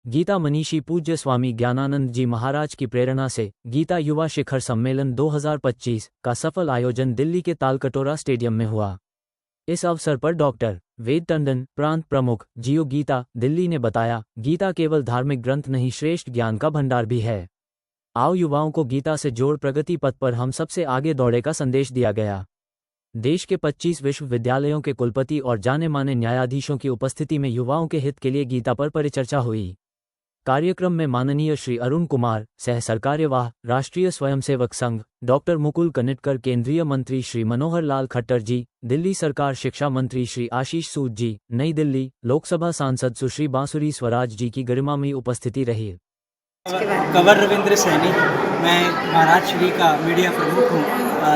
गीता मनीषी पूज्य स्वामी ज्ञानानंद जी महाराज की प्रेरणा से गीता युवा शिखर सम्मेलन 2025 का सफल आयोजन दिल्ली के तालकटोरा स्टेडियम में हुआ। इस अवसर पर डॉक्टर वेद टंडन, प्रांत प्रमुख जियो गीता दिल्ली ने बताया, गीता केवल धार्मिक ग्रंथ नहीं, श्रेष्ठ ज्ञान का भंडार भी है। आओ युवाओं को गीता से जोड़ प्रगति पथ पर हम सबसे आगे दौड़े का संदेश दिया गया। देश के 25 विश्वविद्यालयों के कुलपति और जाने माने न्यायाधीशों की उपस्थिति में युवाओं के हित के लिए गीता पर परिचर्चा हुई। कार्यक्रम में माननीय श्री अरुण कुमार, सह सरकार्यवाह, राष्ट्रीय स्वयंसेवक संघ, डॉक्टर मुकुल कनिटकर, केंद्रीय मंत्री श्री मनोहर लाल खट्टर जी, दिल्ली सरकार शिक्षा मंत्री श्री आशीष सूद जी, नई दिल्ली लोकसभा सांसद सुश्री बांसुरी स्वराज जी की गरिमामयी उपस्थिति रही। कंवर रविंद्र सैनी, मैं महाराज श्री का मीडिया प्रमुख हूँ,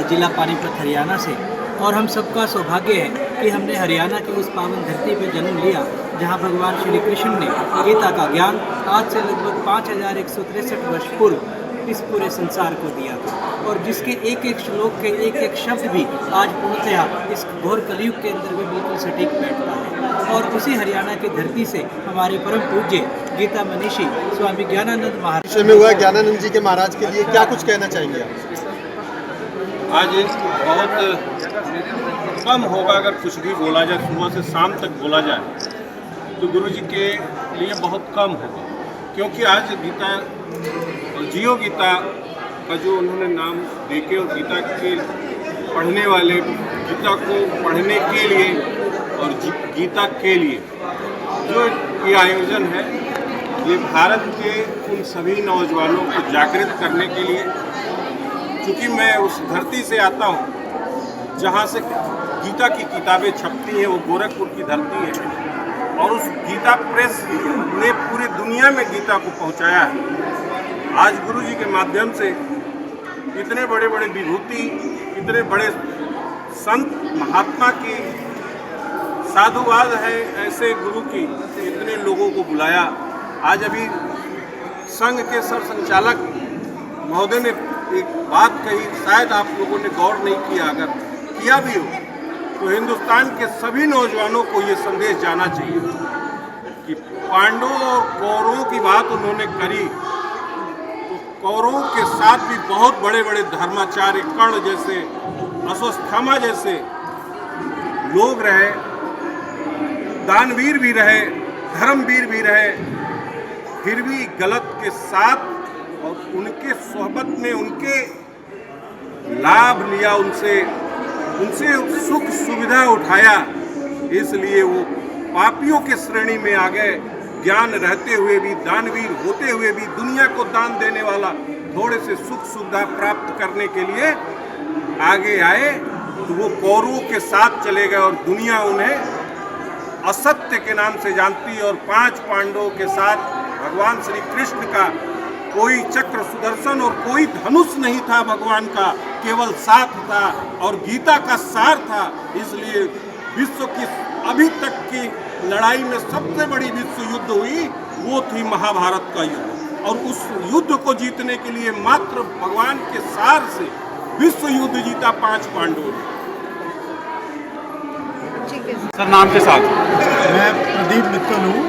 जिला पानीपत हरियाणा से। और हम सबका सौभाग्य है कि हमने हरियाणा की उस पावन धरती पर जन्म लिया जहाँ भगवान श्री कृष्ण ने गीता का ज्ञान आज से लगभग 5163 वर्ष पूर्व इस पूरे संसार को दिया था, और जिसके एक एक श्लोक के एक एक शब्द भी आज पूर्णतः इस घोर कलयुग के अंदर भी बिल्कुल सटीक बैठता है। और उसी हरियाणा की धरती से हमारे परम पूज्य गीता मनीषी स्वामी ज्ञानानंद महाराज में हुआ। ज्ञानानंद जी के महाराज के लिए क्या कुछ कहना चाहेंगे आप? आज बहुत कम होगा अगर कुछ भी बोला जाए, सुबह से शाम तक बोला जाए तो गुरु जी के लिए बहुत कम होगा, क्योंकि आज गीता और जियो गीता का जो उन्होंने नाम देके और गीता के पढ़ने वाले, गीता को पढ़ने के लिए और गीता के लिए जो ये आयोजन है, ये भारत के उन सभी नौजवानों को जागृत करने के लिए, क्योंकि मैं उस धरती से आता हूँ जहाँ से गीता की किताबें छपती हैं, वो गोरखपुर की धरती है, और उस गीता प्रेस ने पूरी दुनिया में गीता को पहुँचाया है। आज गुरु जी के माध्यम से इतने बड़े बड़े विभूति, इतने बड़े संत महात्मा की साधुवाद है, ऐसे गुरु की इतने लोगों को बुलाया। आज अभी संघ के सर संचालक महोदय ने एक बात कही, शायद आप लोगों ने गौर नहीं किया, अगर किया भी हो तो हिंदुस्तान के सभी नौजवानों को ये संदेश जाना चाहिए कि पांडवों और कौरवों की बात उन्होंने करी तो कौरवों के साथ भी बहुत बड़े बड़े धर्माचार्य, कर्ण जैसे, अश्वत्थामा जैसे लोग रहे, दानवीर भी रहे, धर्मवीर भी रहे, फिर भी गलत के साथ और उनके सोहबत में उनके लाभ लिया, उनसे सुख सुविधा उठाया, इसलिए वो पापियों के श्रेणी में आ गए। ज्ञान रहते हुए भी, दानवीर होते हुए भी, दुनिया को दान देने वाला, थोड़े से सुख सुविधा प्राप्त करने के लिए आगे आए तो वो कौरवों के साथ चले गए और दुनिया उन्हें असत्य के नाम से जानती। और 5 पांडवों के साथ भगवान श्री कृष्ण का कोई चक्र सुदर्शन और कोई धनुष नहीं था, भगवान का केवल साथ था और गीता का सार था। इसलिए विश्व की अभी तक की लड़ाई में सबसे बड़ी विश्व युद्ध हुई, वो थी महाभारत का युद्ध, और उस युद्ध को जीतने के लिए मात्र भगवान के सार से विश्व युद्ध जीता 5 पांडवों ने। सर, नाम के साथ। मैं प्रदीप मित्तल हूँ,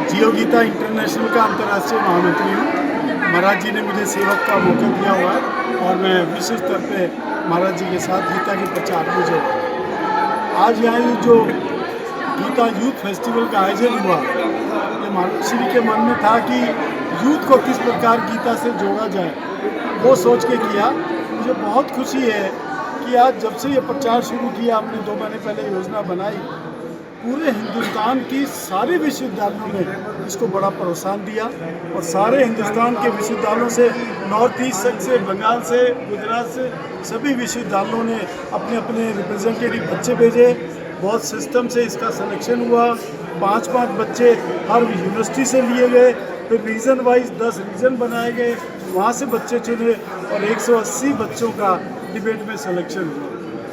जियो गीता इंटरनेशनल का अंतर्राष्ट्रीय महामंत्री हूँ। महाराज जी ने मुझे सेवक का मौका दिया हुआ है और मैं विशेष तौर पे महाराज जी के साथ गीता के प्रचार में जो आज यहाँ ये जो गीता यूथ फेस्टिवल का आयोजन हुआ, ये महाराज श्री के मन में था कि यूथ को किस प्रकार गीता से जोड़ा जाए, वो सोच के किया। मुझे बहुत खुशी है कि आज जब से ये प्रचार शुरू किया, आपने 2 महीने पहले योजना बनाई, पूरे हिंदुस्तान की सारे विश्वविद्यालयों ने इसको बड़ा प्रोत्साहन दिया और सारे हिंदुस्तान के विश्वविद्यालयों से, नॉर्थ ईस्ट तक से, बंगाल से, गुजरात से, सभी विश्वविद्यालयों ने अपने अपने रिप्रेजेंटेटिव बच्चे भेजे। बहुत सिस्टम से इसका सिलेक्शन हुआ। 5-5 बच्चे हर यूनिवर्सिटी से लिए गए, फिर रीजन वाइज 10 रीजन बनाए गए, वहाँ से बच्चे चुने और 180 बच्चों का डिबेट में सिलेक्शन हुआ।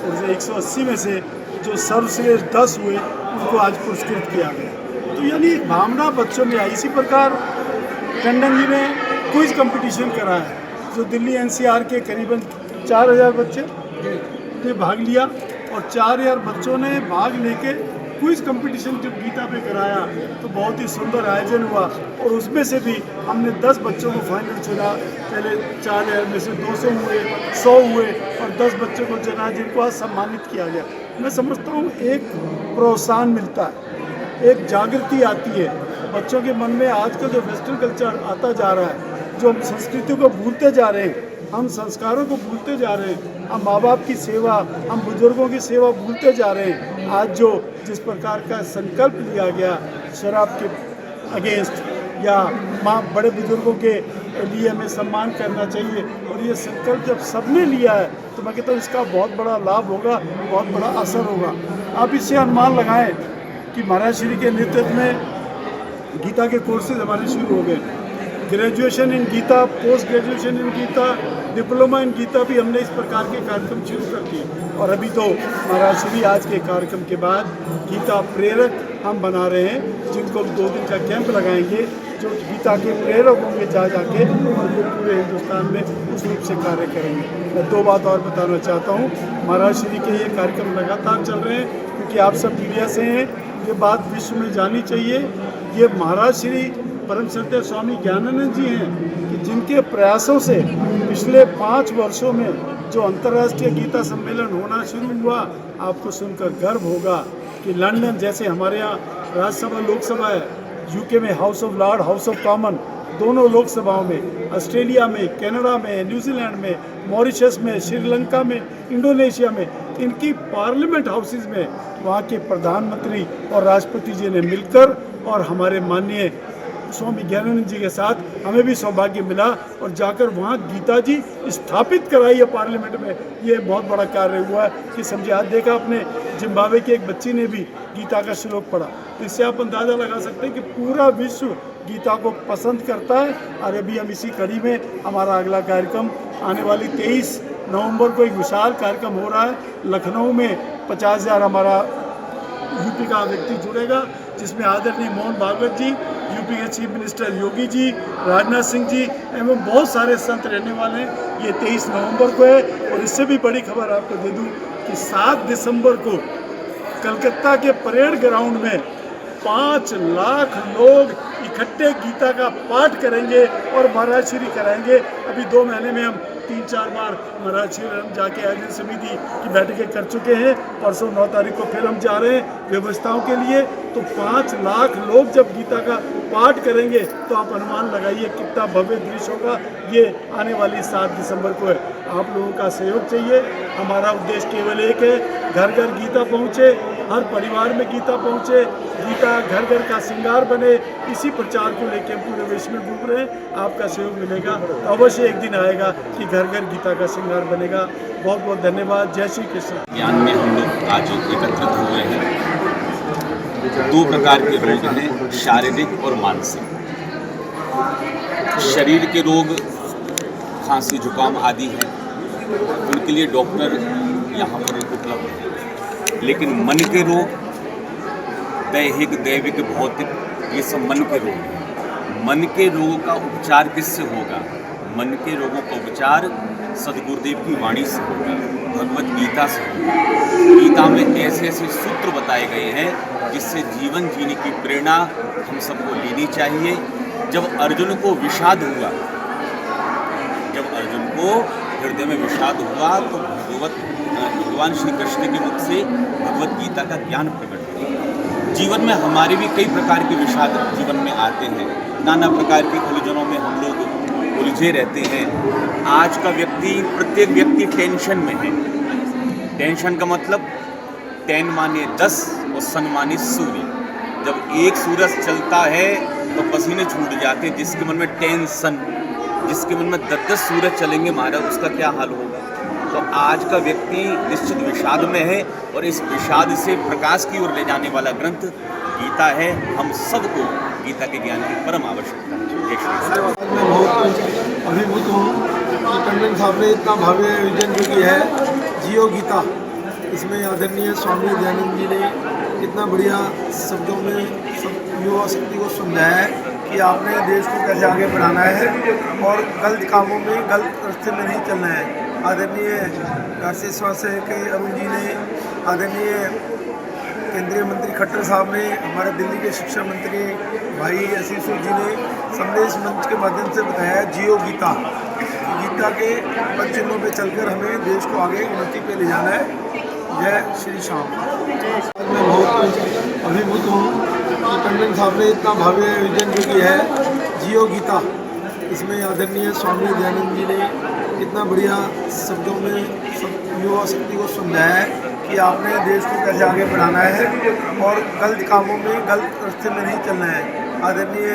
और 180 में से जो सर्वश्रेष्ठ 10 हुए उनको आज पुरस्कृत किया गया। तो यानी एक भावना बच्चों में आई। इसी प्रकार टंडन जी ने क्विज कंपटीशन कराया, जो दिल्ली एनसीआर के करीबन 4000 बच्चे ने भाग लिया और 4000 बच्चों ने भाग लेके क्विज कंपटीशन जब गीता पे कराया तो बहुत ही सुंदर आयोजन हुआ और उसमें से भी हमने 10 बच्चों को फाइनल चुना। पहले 4000 में से 200 हुए, 100 हुए और 10 बच्चों को चुना जिनको आज सम्मानित किया गया। मैं समझता हूँ एक प्रोत्साहन मिलता है, एक जागृति आती है बच्चों के मन में। आजकल जो वेस्टर्न कल्चर आता जा रहा है, जो हम संस्कृति को भूलते जा रहे हैं, हम संस्कारों को भूलते जा रहे हैं, हम माँ बाप की सेवा, हम बुजुर्गों की सेवा भूलते जा रहे हैं। आज जो जिस प्रकार का संकल्प लिया गया शराब के अगेंस्ट या माँ बड़े बुजुर्गों के लिए हमें सम्मान करना चाहिए, और ये संकल्प जब सबने लिया है तो मैं कहता हूँ इसका बहुत बड़ा लाभ होगा, बहुत बड़ा असर होगा। आप इससे अनुमान लगाएं कि महाराज श्री के नेतृत्व में गीता के कोर्सेज हमारे शुरू हो गए। Graduation in Gita, post graduation in Gita, diploma in Gita भी हमने इस प्रकार के कार्यक्रम शुरू कर दिए। और अभी तो महाराज श्री आज के कार्यक्रम के बाद गीता प्रेरक हम बना रहे हैं, जिनको 2 दिन का कैंप लगाएंगे, जो गीता के प्रेरक होंगे जा जाके और वो पूरे हिंदुस्तान में उस रूप से कार्य करेंगे। मैं 2 बात और बताना चाहता हूँ। महाराज श्री के ये कार्यक्रम लगातार चल रहे हैं क्योंकि आप सब मीडिया से हैं, ये बात विश्व में जानी चाहिए। ये महाराज श्री परम श्रद्धेय स्वामी ज्ञानानंद जी हैं कि जिनके प्रयासों से पिछले 5 वर्षों में जो अंतर्राष्ट्रीय गीता सम्मेलन होना शुरू हुआ, आपको सुनकर गर्व होगा कि लंदन जैसे हमारे यहाँ राज्यसभा लोकसभा है, यूके में house of Lord, house of common, दोनों लोकसभाओं में, ऑस्ट्रेलिया में, कनाडा में, न्यूजीलैंड में, मॉरिशस में, श्रीलंका में, इंडोनेशिया में, इनकी पार्लियामेंट हाउसेज में वहाँ के प्रधानमंत्री और राष्ट्रपति जी ने मिलकर और हमारे माननीय स्वामी ज्ञानानंद जी के साथ हमें भी सौभाग्य मिला और जाकर वहाँ गीता जी स्थापित कराई है पार्लियामेंट में। ये बहुत बड़ा कार्य हुआ है कि समझे। आज देखा आपने जिम्बाब्वे की एक बच्ची ने भी गीता का श्लोक पढ़ा, तो इससे आप अंदाज़ा लगा सकते हैं कि पूरा विश्व गीता को पसंद करता है। और अभी हम इसी कड़ी में हमारा अगला कार्यक्रम आने वाली 23 नवंबर को एक विशाल कार्यक्रम हो रहा है लखनऊ में। 50,000 हमारा यूपी का व्यक्ति जुड़ेगा, जिसमें आदरणीय मोहन भागवत जी, यूपी के चीफ मिनिस्टर योगी जी, राजनाथ सिंह जी एवं बहुत सारे संत रहने वाले हैं। ये 23 नवंबर को है। और इससे भी बड़ी खबर आपको दे दूं कि 7 दिसंबर को कलकत्ता के परेड ग्राउंड में 5 लाख लोग इकट्ठे गीता का पाठ करेंगे और महाराज श्री कराएंगे। अभी 2 महीने में हम 3-4 बार महाराज श्री हम जाके आयोजन समिति की बैठकें कर चुके हैं। परसों 9 तारीख को फिर हम जा रहे हैं व्यवस्थाओं के लिए। तो 5 लाख लोग जब गीता का पाठ करेंगे तो आप अनुमान लगाइए कितना भव्य दृश्य होगा। ये आने वाली 7 दिसंबर को है। आप लोगों का सहयोग चाहिए। हमारा उद्देश्य केवल एक है, घर घर गीता पहुँचे, हर परिवार में गीता पहुँचे, गीता घर घर का श्रृंगार बने। इसी प्रचार को लेकर हम पूरे विश्व में घूम रहे हैं। आपका सहयोग मिलेगा तो अवश्य एक दिन आएगा कि घर घर गीता का श्रृंगार बनेगा। बहुत बहुत धन्यवाद। जय श्री कृष्ण। ज्ञान में हम लोग आज एकत्रित हुए हैं। 2 प्रकार के रोग हैं, शारीरिक और मानसिक। शरीर के रोग खांसी जुकाम आदि हैं, उनके लिए डॉक्टर यहाँ पर उपलब्ध हैं। लेकिन मन के रोग, दैहिक दैविक भौतिक, ये सब मन के रोग हैं। मन के रोगों का उपचार किससे होगा? मन के रोगों का उपचार सदगुरुदेव की वाणी से होगा, भगवत गीता से होगा। गीता में ऐसे ऐसे सूत्र बताए गए हैं जिससे जीवन जीने की प्रेरणा हम सबको लेनी चाहिए। जब अर्जुन को विषाद हुआ, जब अर्जुन को हृदय में विषाद हुआ तो भगवान श्री कृष्ण के मुख से भगवत गीता का ज्ञान प्रकट हुआ। जीवन में हमारे भी कई प्रकार के विषाद जीवन में आते हैं, नाना प्रकार के उलझनों में हम लोग उलझे रहते हैं। आज का व्यक्ति, प्रत्येक व्यक्ति टेंशन में है। टेंशन का मतलब 10 माने 10 और सन माने सूर्य। जब एक सूरज चलता है तो पसीने छूट जाते हैं। जिसके मन में टेंशन, जिसके मन में 10-10 सूरज चलेंगे महाराज, उसका क्या हाल होगा? तो आज का व्यक्ति निश्चित विषाद में है और इस विषाद से प्रकाश की ओर ले जाने वाला ग्रंथ गीता है। हम सबको गीता के ज्ञान की परम आवश्यकता है। मैं बहुत अभिभूत हूँ कि टंडन साहब ने इतना भव्य आयोजन जो किया है जियो गीता, इसमें आदरणीय स्वामी दयानंद जी ने इतना बढ़िया शब्दों में सब युवा शक्ति को समझाया है कि आपने देश को कैसे आगे बढ़ाना है और गलत कामों में, गलत रास्ते में नहीं चलना है। आदरणीय राष्ट्रीय स्वास्थ्य के अरुण जी ने, आदरणीय केंद्रीय मंत्री खट्टर साहब ने, हमारे दिल्ली के शिक्षा मंत्री भाई आशीष जी ने संदेश मंच के माध्यम से बताया जियो गीता। गीता के पद चिन्हों पर चलकर हमें देश को आगे उन्नति पे ले जाना है। जय श्री श्याम। आज मैं बहुत अभिभूत हूँ कि टंडन साहब ने इतना भव्य आयोजन जो किया है जियो गीता, इसमें आदरणीय स्वामी दयानंद जी ने इतना बढ़िया शब्दों में सब युवा शक्ति को समझाया है कि आपने देश को कैसे आगे बढ़ाना है और गलत कामों में, गलत रास्ते में नहीं चलना है। आदरणीय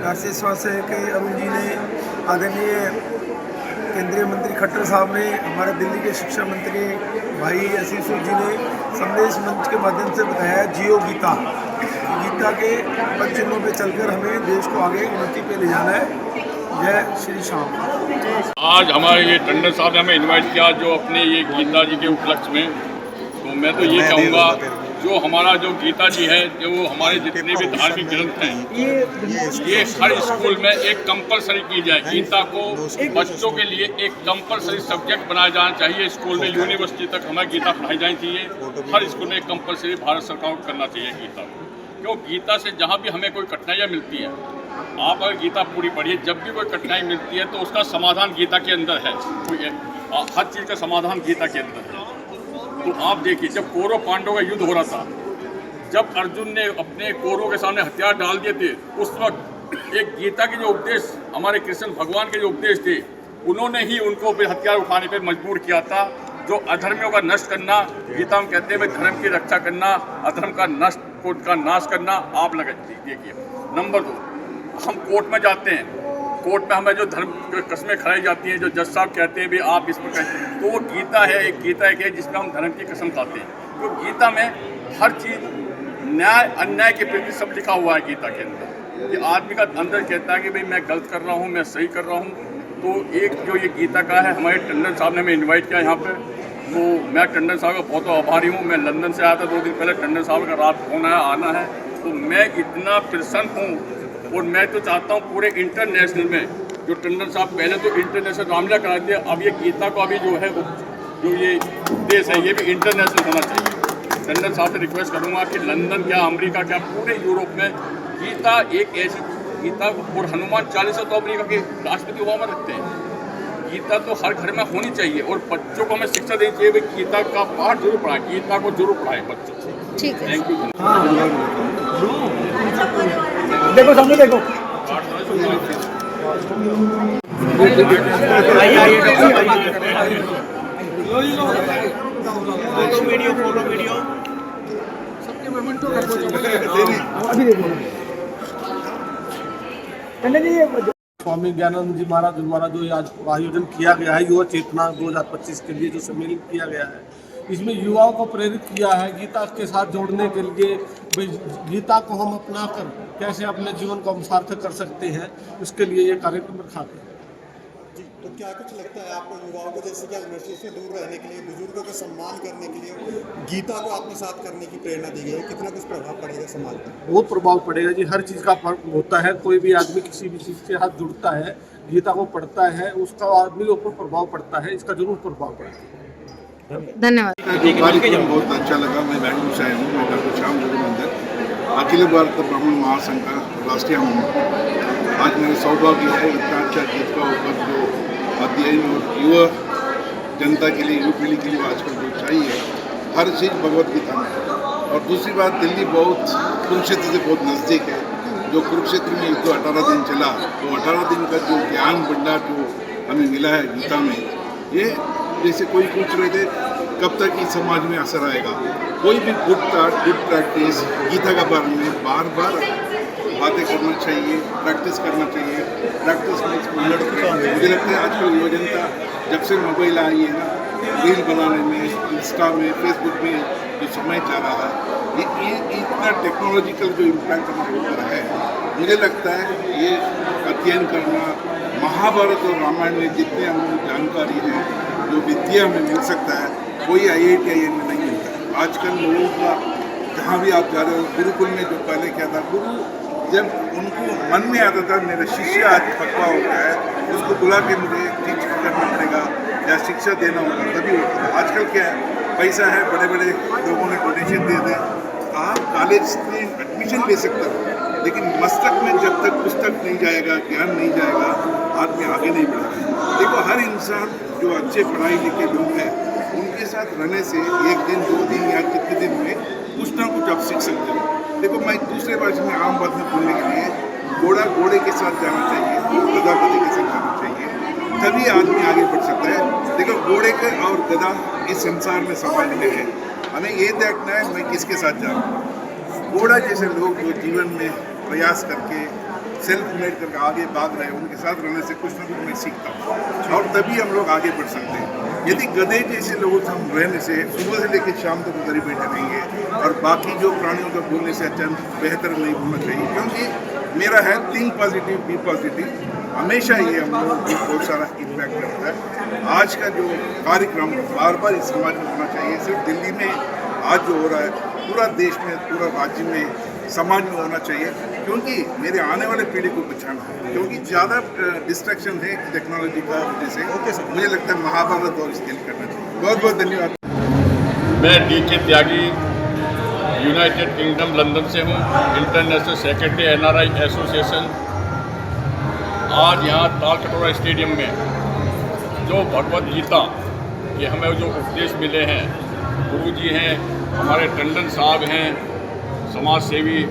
राष्ट्रीय स्वास्थ्य के अरुण जी ने, आदरणीय केंद्रीय मंत्री खट्टर साहब ने, हमारे दिल्ली के शिक्षा मंत्री भाई आशीष जी ने संदेश मंच के माध्यम से बताया जियो गीता। गीता के पद चिन्हों पर चलकर हमें देश को आगे उन्नति पे ले जाना है। जय श्री श्याम। आज हमारे ये टंडन साहब ने हमें इनवाइट किया जो अपने ये गीता जी के उपलक्ष्य में, तो मैं तो ये कहूँगा जो हमारा जो गीता जी है, जो हमारे जितने भी धार्मिक ग्रंथ हैं, ये हर स्कूल में एक कंपलसरी की जाए। गीता को बच्चों के लिए एक कंपलसरी सब्जेक्ट बनाया जाना चाहिए। स्कूल में यूनिवर्सिटी तक हमें गीता पढ़ाई जानी चाहिए। हर स्कूल में एक कंपलसरी भारत सरकार को करना चाहिए गीता को, क्यों गीता से जहाँ भी हमें कोई कठिनाइयाँ मिलती हैं, आप अगर गीता पूरी पढ़िए, जब भी कोई कठिनाई मिलती है तो उसका समाधान गीता के अंदर है। हर चीज़ का समाधान गीता के अंदर है। तो आप देखिए, जब कौरव पांडवों का युद्ध हो रहा था, जब अर्जुन ने अपने कौरवों के सामने हथियार डाल दिए थे, उस वक्त एक गीता के जो उपदेश, हमारे कृष्ण भगवान के जो उपदेश थे, उन्होंने ही उनको फिर हथियार उठाने पर मजबूर किया था। जो अधर्मियों का नष्ट करना, गीता में कहते हैं भाई धर्म की रक्षा करना, अधर्म का नाश करना। आप लगा देखिए। नंबर 2, हम कोर्ट में जाते हैं, कोर्ट में हमें जो धर्म कस्में खाई जाती हैं, जो जज साहब कहते हैं भी आप इस पर कहते हैं, तो वो गीता है, एक गीता है जिसमें हम धर्म की कसम खाते हैं। तो गीता में हर चीज़, न्याय अन्याय के प्रति सब लिखा हुआ है गीता के अंदर। ये आदमी का अंदर कहता है कि भाई मैं गलत कर रहा हूँ, मैं सही कर रहा हूँ। तो एक जो ये गीता का है, हमारे टंडन साहब ने हमें इन्वाइट किया यहाँ पर, तो मैं टंडन साहब का बहुत आभारी हूँ। मैं लंदन से आया था 2 दिन पहले, टंडन साहब का रात फोन आया आना है, तो मैं इतना प्रसन्न हूँ। और मैं तो चाहता हूँ पूरे इंटरनेशनल में, जो टंडन साहब पहले तो इंटरनेशनल रामलीला कराते हैं, अब ये गीता को अभी जो है जो ये देश है ये भी इंटरनेशनल होना चाहिए। टंडन साहब से रिक्वेस्ट करूँगा कि लंदन क्या, अमेरिका क्या, पूरे यूरोप में गीता एक ऐसी गीता, और हनुमान चालीसा तो अमेरिका के राष्ट्रपति ओबामा रखते हैं। गीता तो हर घर में होनी चाहिए और बच्चों को हमें शिक्षा देनी चाहिए, भाई गीता का पाठ जरूर पढ़ाएं, गीता को जरूर पढ़ाएं बच्चों को। ठीक है। Thank you. देखो सामने देखो। फोटो वीडियो अभी देखो। स्वामी ज्ञानानंद जी महाराज द्वारा जो आज आयोजन किया गया है युवा चेतना 2025 के लिए, जो सम्मेलन किया गया है, इसमें युवाओं को प्रेरित किया है गीता के साथ जोड़ने के लिए। गीता को हम अपना कर कैसे अपने जीवन को हम सार्थक कर सकते हैं, उसके लिए ये कार्यक्रम रखा गया। जी, तो क्या कुछ लगता है आपको युवाओं को, जैसे कि नशे से दूर रहने के लिए, बुजुर्गों का सम्मान करने के लिए गीता को आत्मसात करने की प्रेरणा दी गई है, कितना कुछ प्रभाव पड़ेगा समाज पर? बहुत प्रभाव पड़ेगा जी। हर चीज़ का फर्क होता है। कोई भी आदमी किसी भी चीज़ से हाथ जुड़ता है, गीता को पढ़ता है, उसका आदमी के ऊपर प्रभाव पड़ता है। इसका जरूर प्रभाव पड़ेगा। धन्यवाद। बहुत अच्छा लगा। मैं बैंगलोर से आया हूँ। मैं डॉक्टर श्याम रघुनंदन, अखिल भारत ब्राह्मण महासंघ का राष्ट्रीय महामंत्री। आज मेरे सौभाग्य है इतना अच्छा गीत का उपलब्ध जो अध्ययन और युवा जनता के लिए, युवा पीढ़ी के लिए आजकल जो चाहिए, हर चीज़ भगवत गीता में है। और दूसरी बात, दिल्ली बहुत कुरुक्षेत्र से बहुत नज़दीक है। जो कुरुक्षेत्र में युद्ध 18 दिन चला, तो 18 दिन का जो ज्ञान भंडार जो हमें मिला है गीता में, ये जैसे कोई पूछ रहे थे कब तक इस समाज में असर आएगा। कोई भी गुड प्रैक्टिस गीता के बारे में बार बार बातें करना चाहिए, प्रैक्टिस करना चाहिए। प्रैक्टिस मुझे लगता है आजकल युवा जनता जब से मोबाइल आई है ना, रील बनाने में, इंस्टा में, फेसबुक में जो समय जा रहा है, ये इतना टेक्नोलॉजिकल जो इम्पैक्ट हमारे ऊपर है, मुझे लगता है ये अध्ययन करना, महाभारत और रामायण में जितने हमें जानकारी है, जो विद्या हमें मिल सकता है, कोई IIT में नहीं मिलता। आजकल लोगों का जहाँ भी आप जा रहे हो, गुरुकुल में जो पहले क्या था, गुरु जब उनको मन में आता था मेरा शिष्य आज पक्का हो गया है, उसको बुला के मुझे टीच करना पड़ेगा या शिक्षा देना होगा, तभी होता है। आजकल क्या है, पैसा है, बड़े बड़े लोगों ने डोनेशन दे दें, आप कॉलेज में एडमिशन ले सकते हो, लेकिन मस्तक में जब तक पुस्तक नहीं जाएगा, ज्ञान नहीं जाएगा, आदमी आगे नहीं बढ़ेगा। देखो, हर इंसान जो अच्छे पढ़ाई लिखे लोग हैं उनके साथ रहने से एक दिन, 2 दिन या कितने दिन में कुछ ना कुछ आप सीख सकते हो। देखो, मैं दूसरे भाषा में आम बात में बोलने के लिए घोड़ा घोड़े के साथ जाना चाहिए, गधा गधे के साथ जाना चाहिए, तभी आदमी आगे बढ़ सकता है। देखो, घोड़े के और गधा इस संसार में समाज में है, हमें ये देखना है मैं किसके साथ जा रहा हूँ। घोड़ा जैसे लोग जो जीवन में प्रयास करके सेल्फ मेड करके आगे भाग रहे हैं, उनके साथ रहने से कुछ ना कुछ मैं सीखता हूँ और तभी हम लोग आगे बढ़ सकते हैं। यदि गधे जैसे लोगों से हम रहने से सुबह से लेकर शाम तक उधर ही बैठे रहेंगे और बाकी जो प्राणियों का बोलने से अच्छा बेहतर नहीं होना चाहिए, क्योंकि मेरा है थिंक पॉजिटिव बी पॉजिटिव, हमेशा ये हम लोगों को बहुत सारा इम्पैक्ट करता है। आज का जो कार्यक्रम बार बार इस समाज में होना चाहिए, सिर्फ दिल्ली में आज जो हो रहा है पूरा देश में, पूरा राज्य में, समाज में होना चाहिए, क्योंकि मेरे आने वाले पीढ़ी को बचाना है। क्योंकि ज़्यादा डिस्ट्रैक्शन है टेक्नोलॉजी का वजह से, मुझे लगता है महाभारत और स्केल करना चाहिए। बहुत बहुत धन्यवाद। मैं DK त्यागी यूनाइटेड किंगडम लंदन से हूँ, इंटरनेशनल सेक्रेटरी NRI एसोसिएशन। आज यहाँ तालकटोरा स्टेडियम में जो भगवद गीता के हमें जो उपदेश मिले हैं, गुरुजी हैं, हमारे टंडन साहब हैं, समाज सेवी,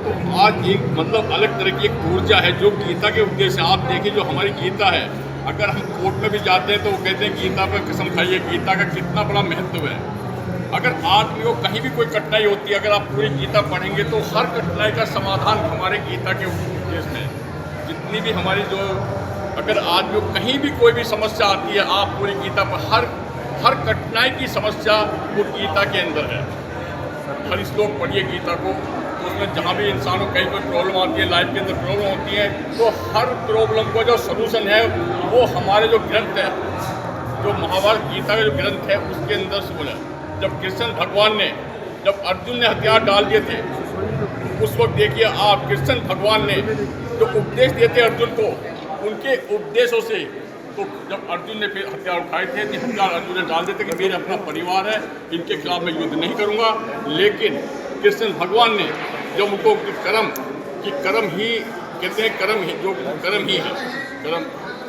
तो आज एक मतलब अलग तरह की एक ऊर्जा है जो गीता के उपदेश से। आप देखिए, जो हमारी गीता है, अगर हम कोर्ट में भी जाते हैं तो वो कहते हैं गीता पर कसम खाइए, गीता का कितना बड़ा महत्व है। अगर आदमी को कहीं भी कोई कठिनाई होती है, अगर आप पूरी गीता पढ़ेंगे तो हर कठिनाई का समाधान हमारे गीता के उपदेश में। जितनी भी हमारी जो, अगर आदमी को कहीं भी कोई भी समस्या आती है, आप पूरी गीता पर हर कठिनाई की समस्या वो गीता के अंदर है। हर श्लोक पढ़िए गीता को, तो उसमें जहाँ भी इंसान को कहीं कोई प्रॉब्लम आती है, लाइफ के अंदर प्रॉब्लम होती है, तो हर प्रॉब्लम को जो सोल्यूशन है वो हमारे जो ग्रंथ है, जो महाभारत गीता का जो ग्रंथ है उसके अंदर से बोला। जब कृष्ण भगवान ने, जब अर्जुन ने हथियार डाल दिए थे, उस वक्त देखिए आप, कृष्ण भगवान ने जो उपदेश दिए थे अर्जुन को, उनके उपदेशों से, तो जब अर्जुन ने फिर हथियार उठाए थे, तो हथियार अर्जुन ने डाल दिए थे कि मेरे अपना परिवार है, इनके खिलाफ मैं युद्ध नहीं करूंगा। लेकिन कृष्ण भगवान ने जब उनको कर्म ही कहते हैं, कर्म ही जो कर्म ही है,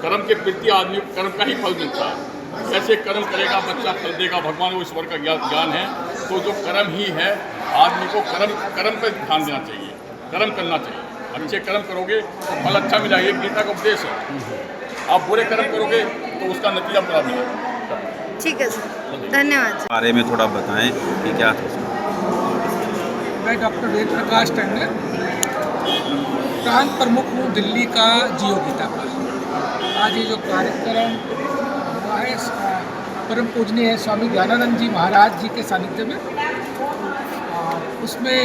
कर्म के प्रति आदमी को कर्म का ही फल मिलता है। कैसे कर्म करेगा बच्चा फल देगा, भगवान को ईश्वर का ज्ञान है। तो जो कर्म ही है, आदमी को कर्म पर ध्यान देना चाहिए, कर्म करना चाहिए। अच्छे कर्म करोगे तो फल अच्छा मिलेगा, ये गीता का उपदेश है। आप बुरे कर्म करोगे तो उसका नतीजा बुरा मिलेगा। ठीक है सर, धन्यवाद। बारे में थोड़ा बताएं कि क्या। मैं डॉक्टर वेद प्रकाश टंडन, प्रांत प्रमुख हूँ दिल्ली का जियो गीता का। आज ये जो कार्यक्रम हुआ है, परम पूजनीय स्वामी ज्ञानानंद जी महाराज जी के सानिध्य में, उसमें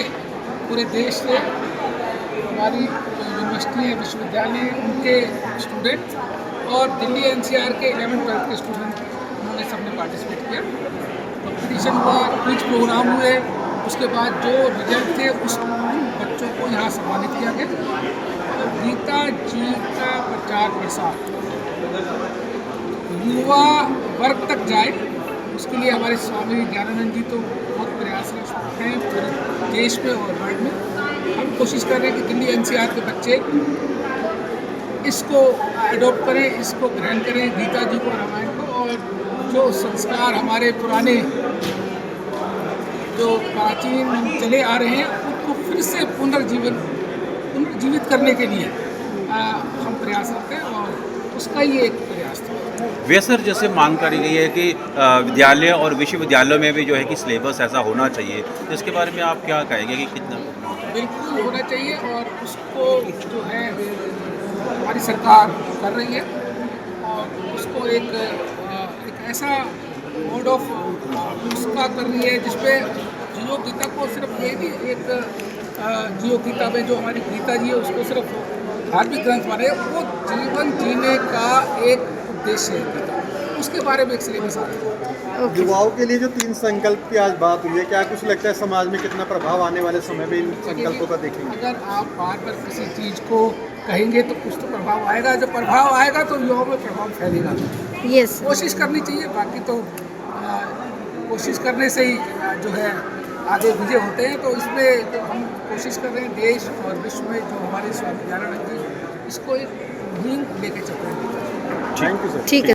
पूरे देश से हमारी यूनिवर्सिटी है, विश्वविद्यालय, उनके स्टूडेंट और दिल्ली NCR के 11th-12th के स्टूडेंट, उन्होंने सबने पार्टिसिपेट किया। कॉम्पिटिशन हुआ, क्विज प्रोग्राम हुए, उसके बाद जो रिजल्ट थे उस बच्चों को यहाँ सम्मानित किया गया। तो गीता जी का प्रचार प्रसार युवा वर्ग तक जाए, उसके लिए हमारे स्वामी ज्ञानानंद जी तो बहुत प्रयासरत हैं पूरे देश में और वर्ल्ड में। हम कोशिश कर रहे हैं कि दिल्ली NCR के बच्चे इसको एडॉप्ट करें, इसको ग्रहण करें, गीता जी को, रामायण को, और जो संस्कार हमारे पुराने जो प्राचीन चले आ रहे हैं उनको फिर से पुनर्जीवित करने के लिए हम प्रयासरत हैं और उसका ही एक प्रयास था। वे सर, जैसे मांग करी गई है कि विद्यालय और विश्वविद्यालयों में भी जो है कि सिलेबस ऐसा होना चाहिए, तो इसके बारे में आप क्या कहेंगे कि कितना? बिल्कुल होना चाहिए और उसको जो है हमारी सरकार कर रही है और उसको एक ऐसा मोड ऑफ उसका कर रही है जिसपे जियो गीता को सिर्फ ये नहीं, एक जियो गीता में जो हमारी गीता जी है उसको सिर्फ धार्मिक ग्रंथ माने, वो जीवन जीने का एक उद्देश्य है गीता, उसके बारे में एक सिलेबस आ रहा है। युवाओं के लिए जो 3 संकल्प की आज बात हुई है, क्या कुछ लगता है समाज में कितना प्रभाव आने वाले समय में इन संकल्पों का देखेंगे? अगर आप बार बार किसी चीज़ को कहेंगे तो कुछ तो प्रभाव आएगा, जब प्रभाव आएगा तो युवाओं में प्रभाव फैलेगा। यस, कोशिश करनी चाहिए, बाकी तो कोशिश करने से ही जो है आगे विजय होते हैं। तो इसमें तो हम कोशिश कर रहे हैं देश और विश्व में जो हमारे स्वामी दयानंद जी इसको एक मुहिम लेके चल रहे हैं। ठीक है।